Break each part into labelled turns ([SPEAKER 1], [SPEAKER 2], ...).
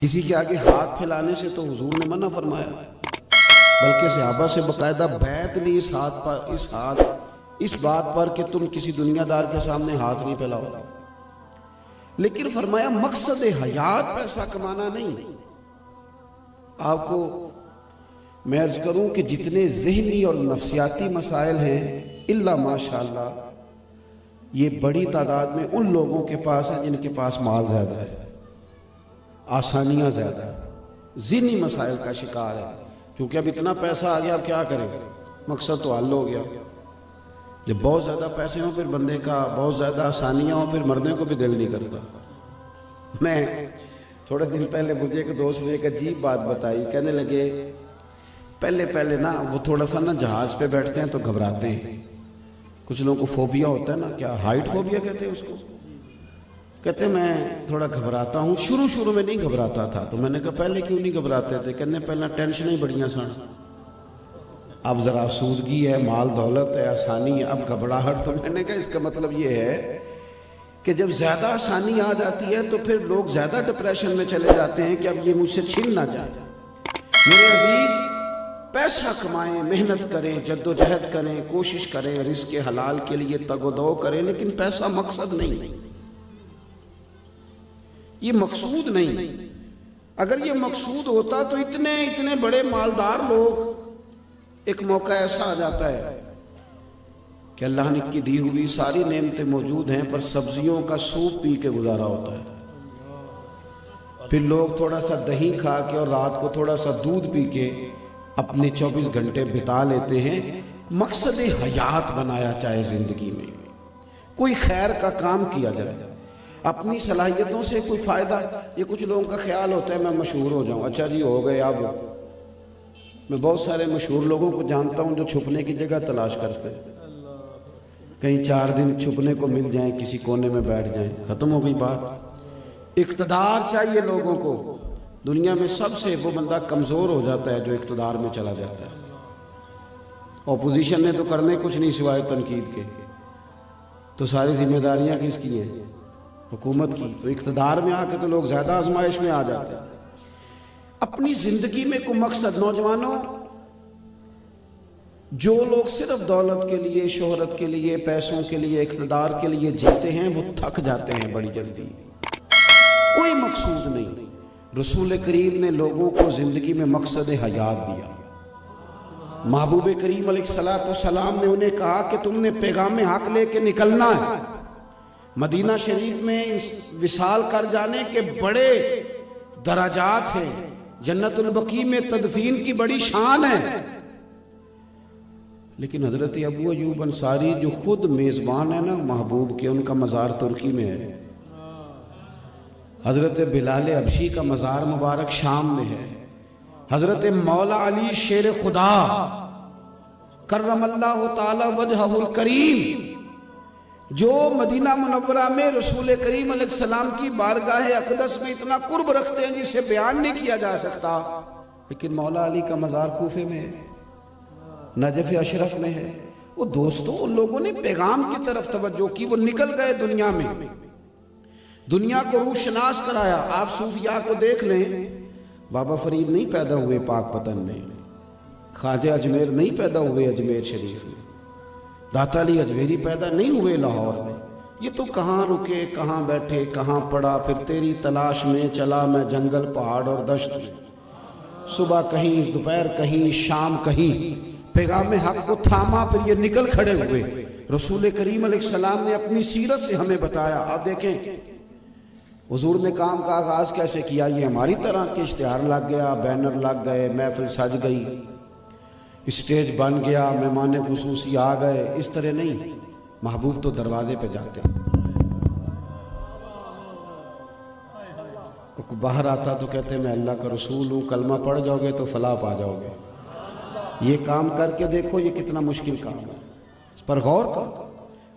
[SPEAKER 1] کسی کے آگے ہاتھ پھیلانے سے تو حضور نے منع فرمایا، بلکہ صحابہ سے باقاعدہ بیعت لی اس بات پر کہ تم کسی دنیا دار کے سامنے ہاتھ نہیں پھیلاؤ۔ لیکن فرمایا مقصد حیات پیسہ کمانا نہیں۔ آپ کو میں عرض کروں کہ جتنے ذہنی اور نفسیاتی مسائل ہیں الا ماشاءاللہ یہ بڑی تعداد میں ان لوگوں کے پاس ہیں جن کے پاس مال زیادہ ہے، آسانیاں زیادہ ہیں، ذہنی مسائل کا شکار ہے۔ کیونکہ اب اتنا پیسہ آ گیا، اب کیا کریں، مقصد تو حل ہو گیا۔ جب بہت زیادہ پیسے ہوں پھر بندے کا بہت زیادہ آسانیاں ہوں پھر مرنے کو بھی دل نہیں کرتا۔ میں تھوڑے دن پہلے مجھے ایک دوست نے ایک عجیب بات بتائی، کہنے لگے پہلے نا وہ تھوڑا سا نا جہاز پہ بیٹھتے ہیں تو گھبراتے ہیں، کچھ لوگوں کو فوبیا ہوتا ہے نا، کیا ہائٹ فوبیا کہتے ہیں اس کو، کہتے ہیں میں تھوڑا گھبراتا ہوں۔ شروع میں نہیں گھبراتا تھا، تو میں نے کہا پہلے کیوں نہیں گھبراتے تھے؟ کہنے پہلے ٹینشن ہی بڑیاں سن، اب ذرا سودگی ہے، مال دولت ہے، آسانی ہے، اب گھبراہٹ۔ تو میں نے کہا اس کا مطلب یہ ہے کہ جب زیادہ آسانی آ جاتی ہے تو پھر لوگ زیادہ ڈپریشن میں چلے جاتے ہیں کہ اب یہ مجھ سے چھین نہ جائے۔ میرے عزیز، پیسہ کمائیں، محنت کریں، جد و جہد کریں، کوشش کریں، رزق حلال کے لیے تگ و دو کریں، لیکن پیسہ مقصد نہیں، یہ مقصود نہیں۔ اگر یہ مقصود ہوتا تو اتنے بڑے مالدار لوگ، ایک موقع ایسا آ جاتا ہے کہ اللہ نے کی دی ہوئی ساری نعمتیں موجود ہیں پر سبزیوں کا سوپ پی کے گزارا ہوتا ہے، پھر لوگ تھوڑا سا دہی کھا کے اور رات کو تھوڑا سا دودھ پی کے اپنے 24 گھنٹے بتا لیتے ہیں۔ مقصد حیات بنایا چاہے زندگی میں، کوئی خیر کا کام کیا جائے، اپنی صلاحیتوں سے کوئی فائدہ۔ یہ کچھ لوگوں کا خیال ہوتا ہے میں مشہور ہو جاؤں، اچھا جی ہو گئے۔ اب میں بہت سارے مشہور لوگوں کو جانتا ہوں جو چھپنے کی جگہ تلاش کرتے ہیں، کہیں 4 دن چھپنے کو مل جائیں، کسی کونے میں بیٹھ جائیں، ختم ہو گئی بات۔ اقتدار چاہیے لوگوں کو۔ دنیا میں سب سے وہ بندہ کمزور ہو جاتا ہے جو اقتدار میں چلا جاتا ہے۔ اپوزیشن نے تو کرنے کچھ نہیں سوائے تنقید کے، تو ساری ذمہ داریاں کس کی ہیں؟ حکومت کی۔ تو اقتدار میں آ کے تو لوگ زیادہ آزمائش میں آ جاتے ہیں۔ اپنی زندگی میں کوئی مقصد۔ نوجوانوں، جو لوگ صرف دولت کے لیے، شہرت کے لیے، پیسوں کے لیے، اقتدار کے لیے جیتے ہیں وہ تھک جاتے ہیں بڑی جلدی، کوئی مقصود نہیں۔ رسول کریم نے لوگوں کو زندگی میں مقصد حیات دیا۔ محبوب کریم علیہ السلام نے انہیں کہا کہ تم نے پیغام حق لے کے نکلنا ہے۔ مدینہ شریف میں وصال کر جانے کے بڑے درجات ہیں، جنت البقیع میں تدفین کی بڑی شان ہے، لیکن حضرت ابو ایوب انصاری جو خود میزبان ہے نا محبوب کے، ان کا مزار ترکی میں ہے۔ حضرت بلال حبشی کا مزار مبارک شام میں ہے۔ حضرت مولا علی شیر خدا کرم اللہ تعالی وجہہ الکریم، جو مدینہ منورہ میں رسول کریم علیہ السلام کی بارگاہ اقدس میں اتنا قرب رکھتے ہیں جسے بیان نہیں کیا جا سکتا، لیکن مولا علی کا مزار کوفے میں ہے، نجف اشرف میں ہے۔ وہ دوستوں، ان لوگوں نے پیغام کی طرف توجہ کی، وہ نکل گئے دنیا میں، دنیا کو روشناس کرایا۔ آپ صوفیاء کو دیکھ لیں، بابا فرید نہیں پیدا ہوئے پاک پتن میں، خواجہ اجمیر نہیں پیدا ہوئے اجمیر شریف میں، داتا علی اجمیری پیدا نہیں ہوئے لاہور میں۔ یہ تو کہاں رکے، کہاں بیٹھے، کہاں پڑا، پھر تیری تلاش میں چلا میں جنگل، پہاڑ اور دشت میں، صبح کہیں، دوپہر کہیں، شام کہیں، پیغام حق کو تھاما، پھر یہ نکل کھڑے ہوئے۔ رسول کریم علیہ السلام نے اپنی سیرت سے ہمیں بتایا۔ آپ دیکھیں حضور نے کام کا آغاز کیسے کیا، یہ ہماری طرح کہ اشتہار لگ گیا، بینر لگ گئے، محفل سج گئی، اسٹیج بن گیا، مہمان خصوصی آ گئے، اس طرح نہیں۔ محبوب تو دروازے پہ جاتے، باہر آتا تو کہتے میں اللہ کا رسول ہوں، کلمہ پڑھ جاؤ گے تو فلاح پا جاؤ گے۔ یہ کام کر کے دیکھو یہ کتنا مشکل کام ہے، اس پر غور کرو۔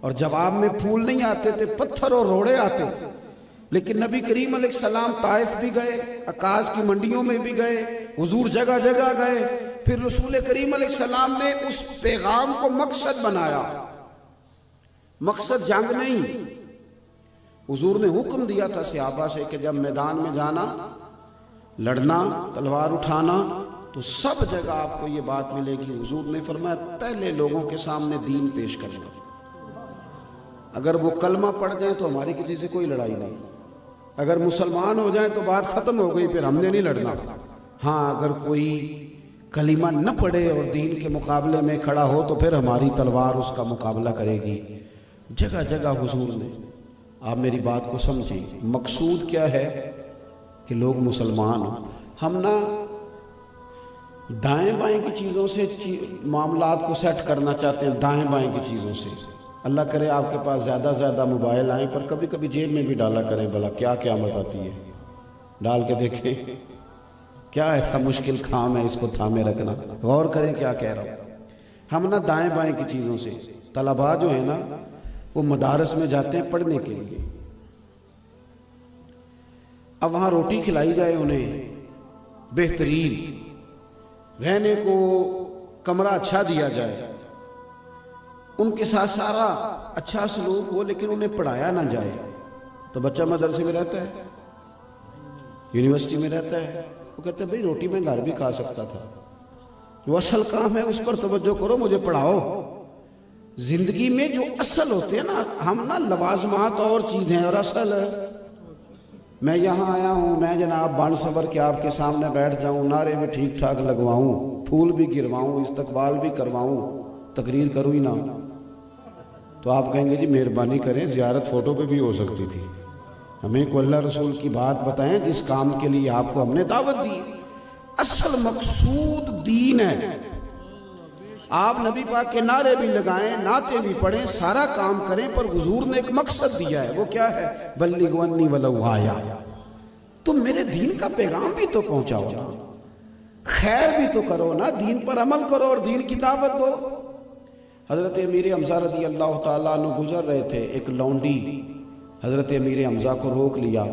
[SPEAKER 1] اور جواب میں پھول نہیں آتے تھے، پتھر اور روڑے آتے تھے، لیکن نبی کریم علیہ السلام طائف بھی گئے، عکاظ کی منڈیوں میں بھی گئے، حضور جگہ جگہ گئے، پھر رسول کریم علیہ السلام نے اس پیغام کو مقصد بنایا۔ مقصد جنگ نہیں، حضور نے حکم دیا تھا صحابہ سے کہ جب میدان میں جانا لڑنا، تلوار اٹھانا، تو سب جگہ آپ کو یہ بات ملے گی۔ حضور نے فرمایا پہلے لوگوں کے سامنے دین پیش کرنا، اگر وہ کلمہ پڑھ جائیں تو ہماری کسی سے کوئی لڑائی نہیں، اگر مسلمان ہو جائیں تو بات ختم ہو گئی، پھر ہم نے نہیں لڑنا۔ ہاں اگر کوئی کلمہ نہ پڑھے اور دین کے مقابلے میں کھڑا ہو تو پھر ہماری تلوار اس کا مقابلہ کرے گی۔ جگہ جگہ حضور نے، آپ میری بات کو سمجھیں، مقصود کیا ہے کہ لوگ مسلمان ہوں۔ ہم نہ دائیں بائیں کی چیزوں سے معاملات کو سیٹ کرنا چاہتے ہیں، دائیں بائیں کی چیزوں سے۔ اللہ کرے آپ کے پاس زیادہ موبائل آئیں، پر کبھی کبھی جیب میں بھی ڈالا کریں، بھلا کیا قیامت آتی ہے، ڈال کے دیکھیں کیا ایسا مشکل کام ہے اس کو تھامے رکھنا۔ غور کریں کیا کہہ رہا ہوں۔ ہم نہ دائیں بائیں کی چیزوں سے، طلباء جو ہے نا وہ مدارس میں جاتے ہیں پڑھنے کے لیے، اب وہاں روٹی کھلائی جائے انہیں بہترین، رہنے کو کمرہ اچھا دیا جائے، ان کے ساتھ سارا اچھا سلوک ہو، لیکن انہیں پڑھایا نہ جائے، تو بچہ مدرسے میں رہتا ہے، یونیورسٹی میں رہتا ہے، وہ کہتے ہیں بھئی روٹی میں گھر بھی کھا سکتا تھا، وہ اصل کام ہے اس پر توجہ کرو، مجھے پڑھاؤ۔ زندگی میں جو اصل ہوتے ہیں نا، ہم نا لوازمات اور چیز ہیں، اور اصل میں یہاں آیا ہوں، میں جناب بن صبر کے آپ کے سامنے بیٹھ جاؤں، نعرے بھی ٹھیک ٹھاک لگواؤں، پھول بھی گرواؤں، استقبال بھی کرواؤں، تقریر کروں ہی نہ، تو آپ کہیں گے جی مہربانی کریں، زیارت فوٹو پہ بھی ہو سکتی تھی، ہمیں کو اللہ رسول کی بات بتائیں جس کام کے لیے آپ کو ہم نے دعوت دی۔ اصل مقصود دین ہے۔ آپ نبی پاک کے نعرے بھی لگائیں، نعتیں بھی پڑھیں، سارا کام کریں، پر حضور نے ایک مقصد دیا ہے، وہ کیا ہے؟ بلغ عنی ولو آیا، تم میرے دین کا پیغام بھی تو پہنچاؤ نا، خیر بھی تو کرو نا، دین پر عمل کرو اور دین کی دعوت دو۔ حضرت امیر حمزہ رضی اللہ تعالیٰ عنہ گزر رہے تھے، ایک لونڈی حضرت امیر حمزہ کو روک لیا،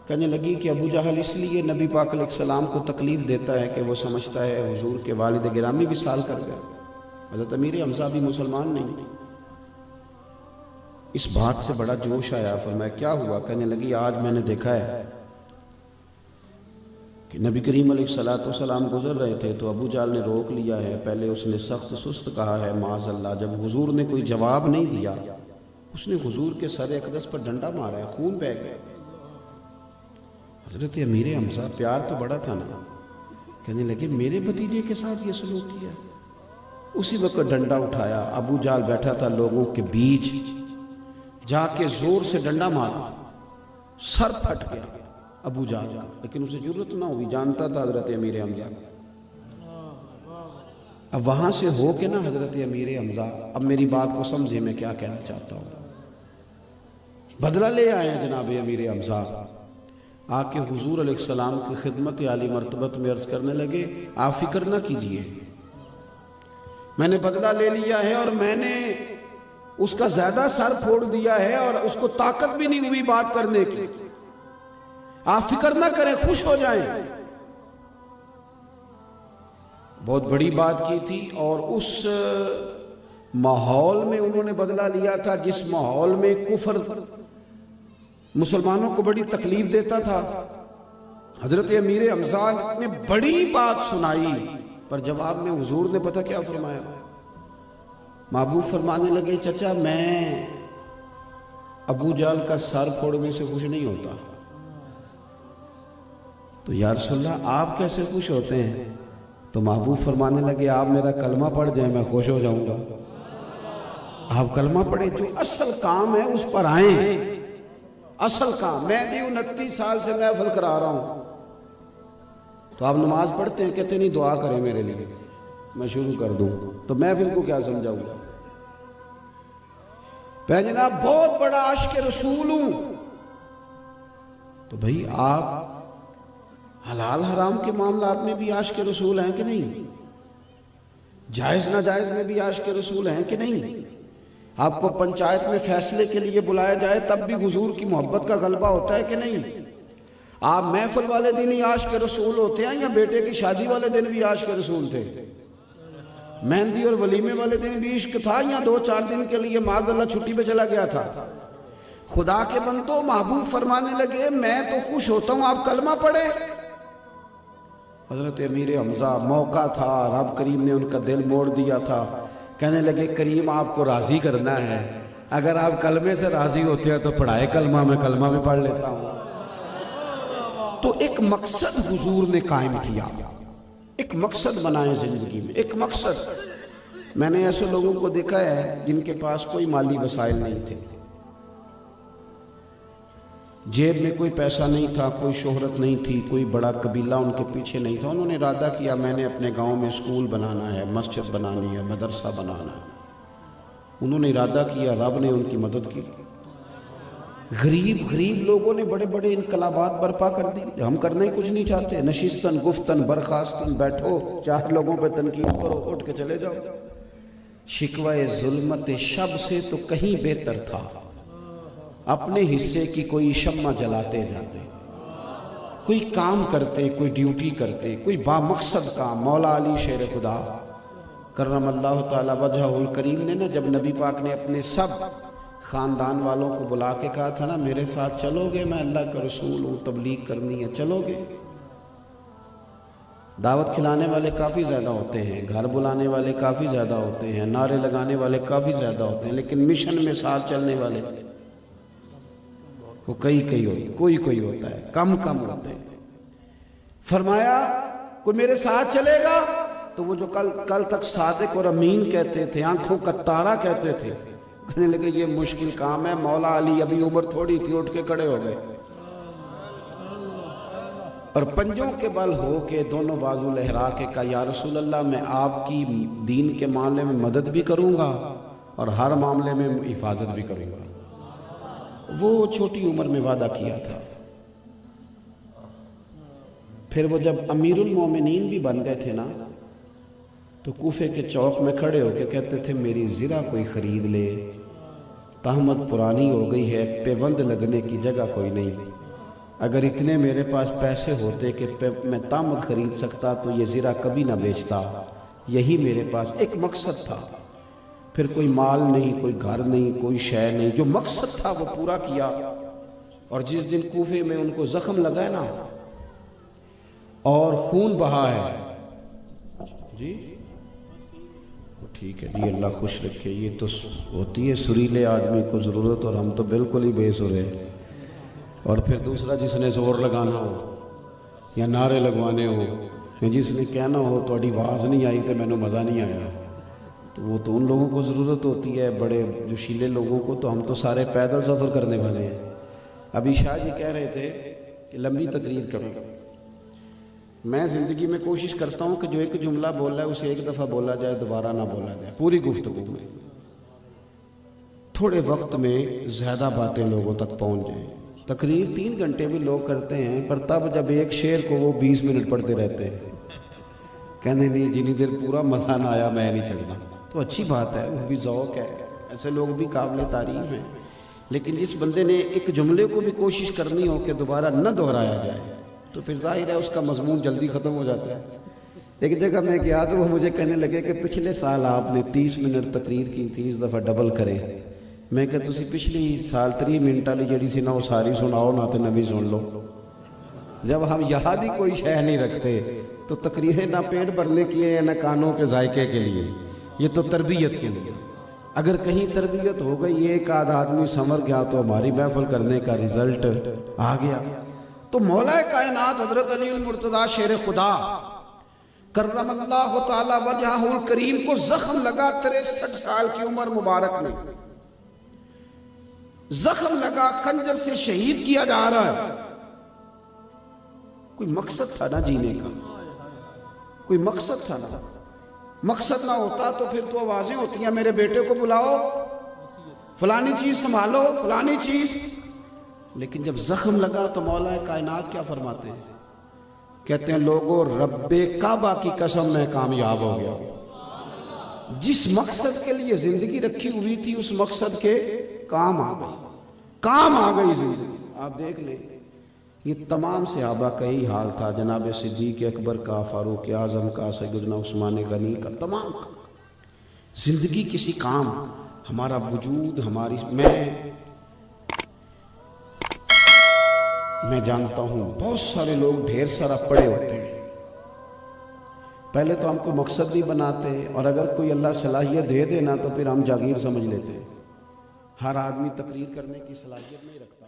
[SPEAKER 1] کہنے لگی کہ ابو جہل اس لیے نبی پاک علیہ السلام کو تکلیف دیتا ہے کہ وہ سمجھتا ہے حضور کے والد گرامی وصال کر گئے۔ حضرت امیر حمزہ بھی مسلمان نہیں، اس بات سے بڑا جوش آیا، فرمایا کیا ہوا؟ کہنے لگی آج میں نے دیکھا ہے کہ نبی کریم علیہ السلام گزر رہے تھے تو ابو جہل نے روک لیا ہے، پہلے اس نے سخت سست کہا ہے معاذ اللہ، جب حضور نے کوئی جواب نہیں دیا اس نے حضور کے سر اقدس پر ڈنڈا مارا ہے، خون بہہ گیا۔ حضرت امیر حمزہ پیار تو بڑا تھا نا، کہنے لگے میرے بھتیجے کے ساتھ یہ سلوک کیا۔ اسی وقت ڈنڈا اٹھایا، ابو جہل بیٹھا تھا لوگوں کے بیچ، جا کے زور سے ڈنڈا مارا، سر پھٹ گیا ابو جہل کا، لیکن اسے جرت نہ ہوئی، جانتا تھا حضرت امیر حمزہ۔ اب وہاں سے ہو کے نا حضرت امیر حمزہ، اب میری بات کو سمجھے میں کیا کہنا چاہتا ہوں، بدلہ لے آئے ہیں جناب امیر حمزہ، آ کے حضور علیہ السلام کی خدمت عالی مرتبت میں عرض کرنے لگے آپ فکر نہ کیجئے، میں نے بدلہ لے لیا ہے اور میں نے اس کا زیادہ سر پھوڑ دیا ہے اور اس کو طاقت بھی نہیں ہوئی بات کرنے کی، آپ فکر نہ کریں، خوش ہو جائیں۔ بہت بڑی بات کی تھی، اور اس ماحول میں انہوں نے بدلہ لیا تھا جس ماحول میں کفر مسلمانوں کو بڑی تکلیف دیتا تھا۔ حضرت امیر حمزہ نے بڑی بات سنائی، پر جواب میں حضور نے پتہ کیا فرمایا؟ محبوب فرمانے لگے چچا میں ابو جہل کا سر پھوڑنے سے خوش نہیں ہوتا۔ تو یا رسول اللہ آپ کیسے خوش ہوتے ہیں؟ تو محبوب فرمانے لگے آپ میرا کلمہ پڑھ جائیں میں خوش ہو جاؤں گا۔ آپ کلمہ پڑھیں، جو اصل کام ہے اس پر آئیں، اصل کام۔ میں بھی 29 سال سے محفل کرا رہا ہوں، تو آپ نماز پڑھتے ہیں، کہتے نہیں دعا کریں میرے لیے، میں شروع کر دوں تو محفل کو کیا سمجھاؤں گا؟ میں جناب بہت بڑا عاشق رسول ہوں، تو بھئی آپ حلال حرام کے معاملات میں بھی عاشق رسول ہیں کہ نہیں؟ جائز ناجائز میں بھی عاشق رسول ہیں کہ نہیں؟ آپ کو پنچایت میں فیصلے کے لیے بلایا جائے تب بھی حضور کی محبت کا غلبہ ہوتا ہے کہ نہیں؟ آپ محفل والے دن ہی عاشق رسول ہوتے ہیں یا بیٹے کی شادی والے دن بھی عاشق رسول تھے؟ مہندی اور ولیمے والے دن بھی عشق تھا یا 2-4 دن کے لیے معاذ اللہ چھٹی پہ چلا گیا تھا؟ خدا کے بندو، محبوب فرمانے لگے میں تو خوش ہوتا ہوں آپ کلمہ پڑھیں، حضرت امیر حمزہ موقع تھا، رب کریم نے ان کا دل موڑ دیا تھا، کہنے لگے کریم آپ کو راضی کرنا ہے، اگر آپ کلمے سے راضی ہوتے ہیں تو پڑھائے کلمہ، میں کلمہ بھی پڑھ لیتا ہوں۔ تو ایک مقصد حضور نے قائم کیا، ایک مقصد بنائے زندگی میں، ایک مقصد۔ میں نے ایسے لوگوں کو دیکھا ہے جن کے پاس کوئی مالی وسائل نہیں تھے، جیب میں کوئی پیسہ نہیں تھا، کوئی شہرت نہیں تھی، کوئی بڑا قبیلہ ان کے پیچھے نہیں تھا، انہوں نے ارادہ کیا میں نے اپنے گاؤں میں اسکول بنانا ہے، مسجد بنانی ہے، مدرسہ بنانا ہے۔ انہوں نے ارادہ کیا، رب نے ان کی مدد کی۔ غریب لوگوں نے بڑے بڑے انقلابات برپا کر دی۔ ہم کرنا ہی کچھ نہیں چاہتے، نشستن گفتن برخاستن، بیٹھو چار لوگوں پہ تنقید کرو، اٹھ کے چلے جاؤ۔ شکوہ ظلمت شب سے تو کہیں بہتر تھا، اپنے حصے کی کوئی شمع جلاتے جاتے، کوئی کام کرتے، کوئی ڈیوٹی کرتے، کوئی بامقصد کام۔ مولا علی شیر خدا کرم اللہ تعالی وجہہ الکریم نے نا جب نبی پاک نے اپنے سب خاندان والوں کو بلا کے کہا تھا نا میرے ساتھ چلو گے، میں اللہ کا رسول ہوں، تبلیغ کرنی ہے، چلو گے؟ دعوت کھلانے والے کافی زیادہ ہوتے ہیں، گھر بلانے والے کافی زیادہ ہوتے ہیں، نعرے لگانے والے کافی زیادہ ہوتے ہیں، لیکن مشن میں ساتھ چلنے والے وہ کئی ہوتے، کوئی ہوتا ہے، کم ہوتے ہیں۔ فرمایا کوئی میرے ساتھ چلے گا؟ تو وہ جو کل تک صادق اور امین کہتے تھے، آنکھوں کا تارا کہتے تھے، کہنے لگے یہ مشکل کام ہے۔ مولا علی ابھی عمر تھوڑی تھی، اٹھ کے کھڑے ہو گئے اور پنجوں کے بل ہو کے دونوں بازو لہرا کے کہا یا رسول اللہ میں آپ کی دین کے معاملے میں مدد بھی کروں گا اور ہر معاملے میں حفاظت بھی کروں گا۔ وہ چھوٹی عمر میں وعدہ کیا تھا۔ پھر وہ جب امیر المومنین بھی بن گئے تھے نا تو کوفے کے چوک میں کھڑے ہو کے کہتے تھے میری زرہ کوئی خرید لے، تہمت پرانی ہو گئی ہے، پیوند لگنے کی جگہ کوئی نہیں۔ اگر اتنے میرے پاس پیسے ہوتے کہ میں تہمت خرید سکتا تو یہ زرہ کبھی نہ بیچتا۔ یہی میرے پاس ایک مقصد تھا، پھر کوئی مال نہیں، کوئی گھر نہیں، کوئی شے نہیں، جو مقصد تھا وہ پورا کیا۔ اور جس دن کوفے میں ان کو زخم لگا ہے نا اور خون بہا ہے، جی ٹھیک ہے جی اللہ خوش رکھے، یہ تو ہوتی ہے سریلے آدمی کو ضرورت، اور ہم تو بالکل ہی بے سر ہیں۔ اور پھر دوسرا جس نے زور لگانا ہو یا نعرے لگوانے ہو یا جس نے کہنا ہو تھوڑی آواز نہیں آئی تو مینوں مزہ نہیں آیا، تو وہ تو ان لوگوں کو ضرورت ہوتی ہے، بڑے جوشیلے لوگوں کو۔ تو ہم تو سارے پیدل سفر کرنے والے ہیں۔ ابھی شاہ جی کہہ رہے تھے کہ لمبی تقریر کرو، میں زندگی میں کوشش کرتا ہوں کہ جو ایک جملہ بولا ہے اسے ایک دفعہ بولا جائے، دوبارہ نہ بولا جائے، پوری گفتگو میں تھوڑے وقت میں زیادہ باتیں لوگوں تک پہنچ جائیں۔ تقریر 3 گھنٹے بھی لوگ کرتے ہیں، پر تب جب ایک شعر کو وہ 20 منٹ پڑھتے رہتے ہیں، کہنے نہیں جنی دیر پورا مزہ نہ آیا میں نہیں چھڑنا۔ تو اچھی بات ہے، وہ بھی ذوق ہے، ایسے لوگ بھی قابل تعریف ہیں، لیکن جس بندے نے ایک جملے کو بھی کوشش کرنی ہو کہ دوبارہ نہ دہرایا جائے تو پھر ظاہر ہے اس کا مضمون جلدی ختم ہو جاتا ہے۔ ایک جگہ میں گیا تو وہ مجھے کہنے لگے کہ پچھلے سال آپ نے 30 منٹ تقریر کی تھی، اس دفعہ ڈبل کریں۔ میں کہ تسی پچھلی سال 30 منٹ والی جڑی سی نا وہ ساری سناؤ نہ تے نبی سن لو۔ جب ہم یاد ہی کوئی شے نہیں رکھتے تو تقریریں نہ پیٹ بھرنے کی ہیں نہ کانوں کے ذائقے کے لیے، یہ تو تربیت کے لیے۔ اگر کہیں تربیت ہو گئی، ایک آدھ آدمی سنور گیا تو ہماری محفل کرنے کا رزلٹ آ گیا۔ تو مولا کائنات حضرت علی المرتضیٰ شیر خدا کرم اللہ تعالی وجہہ الکریم کو زخم لگا 63 سال کی عمر مبارک میں، زخم لگا، خنجر سے شہید کیا جا رہا ہے۔ کوئی مقصد تھا نا جینے کا، کوئی مقصد تھا نا۔ مقصد نہ ہوتا تو پھر تو آوازیں ہوتی ہیں میرے بیٹے کو بلاؤ، فلانی چیز سنبھالو، فلانی چیز۔ لیکن جب زخم لگا تو مولا کائنات کیا فرماتے ہیں؟ کہتے ہیں لوگوں رب کعبہ کی قسم میں کامیاب ہو گیا۔ جس مقصد کے لیے زندگی رکھی ہوئی تھی اس مقصد کے کام آ گئی، کام آ گئی زندگی۔ آپ دیکھ لیں یہ تمام صحابہ کا ہی حال تھا، جناب صدیق اکبر کا، فاروق اعظم کا، سیدنا عثمان غنی کا، تمام کا زندگی کسی کام۔ ہمارا وجود، ہماری میں جانتا ہوں بہت سارے لوگ ڈھیر سارا پڑھے ہوتے ہیں، پہلے تو ہم کو مقصد نہیں بناتے، اور اگر کوئی اللہ صلاحیت دے دینا تو پھر ہم جاگیر سمجھ لیتے ہیں۔ ہر آدمی تقریر کرنے کی صلاحیت نہیں رکھتا۔